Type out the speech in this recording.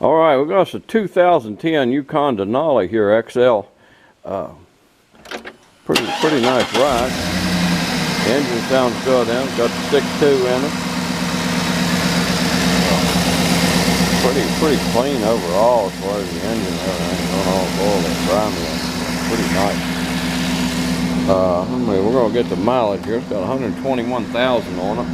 All right, we got a 2010 Yukon Denali here, XL. Pretty nice ride. The engine sounds good in it. Got the 6.2 in it. Pretty clean overall as far as the engine and everything. Don't all boil that grimy. Pretty nice. We're gonna get the mileage here. It's got 121,000 on it.